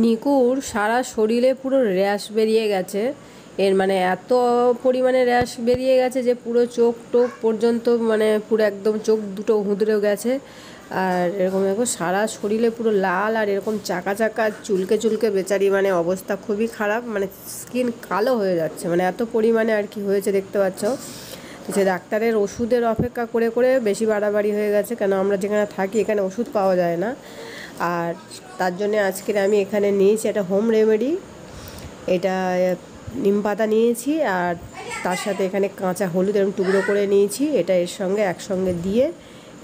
নিকুর সারা শরীরে পুরো র্যাশ বেরিয়ে গেছে। এর মানে এত পরিমাণে র্যাশ বেরিয়ে গেছে যে পুরো চোখ টোক পর্যন্ত মানে পুরো একদম চোখ দুটো হুঁদড়েও গেছে। আর এরকম দেখো সারা শরীরে পুরো লাল আর এরকম চাকা চাকা চুলকে চুলকে বেচারি মানে অবস্থা খুবই খারাপ, মানে স্কিন কালো হয়ে যাচ্ছে, মানে এত পরিমাণে আর কি হয়েছে দেখতে পাচ্ছ। তো সে ডাক্তারের ওষুধের অপেক্ষা করে করে বেশি বাড়াবাড়ি হয়ে গেছে, কেন আমরা যেখানে থাকি এখানে ওষুধ পাওয়া যায় না। আর তার জন্যে আজকের আমি এখানে নিয়েছি একটা হোম রেমেডি। এটা নিম পাতা নিয়েছি আর তার সাথে এখানে কাঁচা হলুদ এরকম টুকরো করে নিয়েছি। এটা এর সঙ্গে একসঙ্গে দিয়ে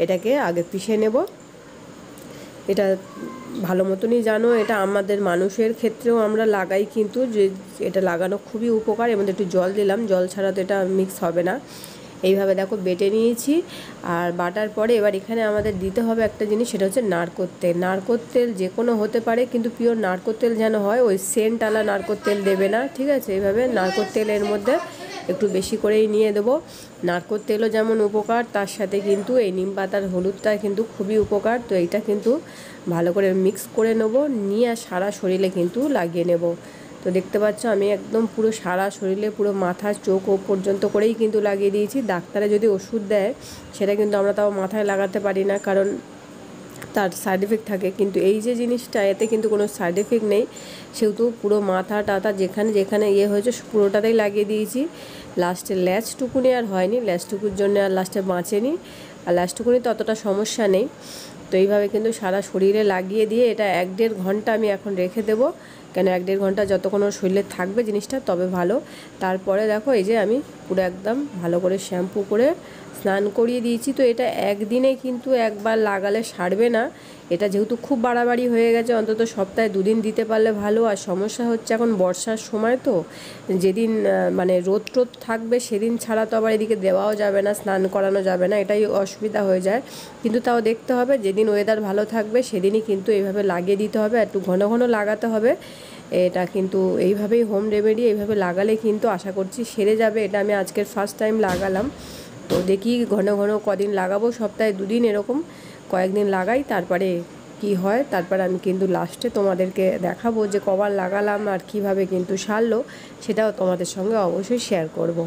এটাকে আগে পিষে নেব। এটা ভালো মতনই জানো, এটা আমাদের মানুষের ক্ষেত্রেও আমরা লাগাই, কিন্তু যে এটা লাগানো খুবই উপকার। এর মধ্যে একটু জল দিলাম, জল ছাড়া তো এটা মিক্স হবে না। এইভাবে দেখো বেটে নিয়েছি। আর বাটার পরে এবার এখানে আমাদের দিতে হবে একটা জিনিস, সেটা হচ্ছে নারকোল তেল। নারকোল তেল যে কোনো হতে পারে, কিন্তু পিওর নারকোল তেল যেন হয়, ওই সেন্টওয়ালা নারকোল তেল দেবে না, ঠিক আছে। এইভাবে নারকোল তেলের মধ্যে একটু বেশি করেই নিয়ে দেবো। নারকোল তেলও যেমন উপকার, তার সাথে কিন্তু এই নিম পাতার হলুদটা কিন্তু খুবই উপকার। তো এইটা কিন্তু ভালো করে মিক্স করে নেবো, নিয়ে সারা শরীরে কিন্তু লাগিয়ে নেব। তো দেখতে পাচ্ছ আমি একদম পুরো সারা শরীরে পুরো মাথা চোখ ও পর্যন্ত করেই কিন্তু লাগিয়ে দিয়েছি। ডাক্তারে যদি ওষুধ দেয় সেটা কিন্তু আমরা তাও মাথায় লাগাতে পারি না, কারণ তার সাইড এফেক্ট থাকে। কিন্তু এই যে জিনিসটা, এতে কিন্তু কোনো সাইড এফেক্ট নেই, সেহেতু পুরো মাথা টাথা যেখানে যেখানে ইয়ে হয়েছে পুরোটাতেই লাগিয়ে দিয়েছি। লাস্টে ল্যাজটুকুনি আর হয়নি, ল্যাজটুকুর জন্য আর লাস্টে বাঁচেনি, আর ল্যাজটুকুনি তো অতটা সমস্যা নেই। তো এইভাবে কিন্তু সারা শরীরে লাগিয়ে দিয়ে এটা 1-1.5 ঘন্টা আমি এখন রেখে দেবো, কেন 1-1.5 ঘন্টা যতক্ষণ ওর শরীরে থাকবে জিনিসটা তবে ভালো। তারপরে দেখো এই যে আমি পুরো একদম ভালো করে শ্যাম্পু করে স্নান করিয়ে দিয়েছি। তো এটা একদিনে কিন্তু একবার লাগালে সারবে না, এটা যেহেতু খুব বাড়াবাড়ি হয়ে গেছে, অন্তত সপ্তাহে 2 দিন দিতে পারলে ভালো। আর সমস্যা হচ্ছে এখন বর্ষার সময়, তো যেদিন মানে রোদ টোদ থাকবে সেদিন ছাড়া তো আবার এদিকে দেওয়াও যাবে না, স্নান করানো যাবে না, এটাই অসুবিধা হয়ে যায়। কিন্তু তাও দেখতে হবে যেদিন ওয়েদার ভালো থাকবে সেদিনই কিন্তু এইভাবে লাগিয়ে দিতে হবে, একটু ঘন ঘন লাগাতে হবে। এটা কিন্তু এইভাবেই হোম রেমেডি, এইভাবে লাগালে কিন্তু আশা করছি সেরে যাবে। এটা আমি আজকের ফার্স্ট টাইম লাগালাম, তো দেখি ঘন ঘন কদিন লাগাবো, সপ্তাহে 2 দিন এরকম কয়েকদিন লাগাই, তারপরে কি হয় তারপর আমি কিন্তু লাস্টে তোমাদেরকে দেখাবো যে কবার লাগালাম আর কিভাবে কিন্তু সারলো, সেটাও তোমাদের সঙ্গে অবশ্যই শেয়ার করব।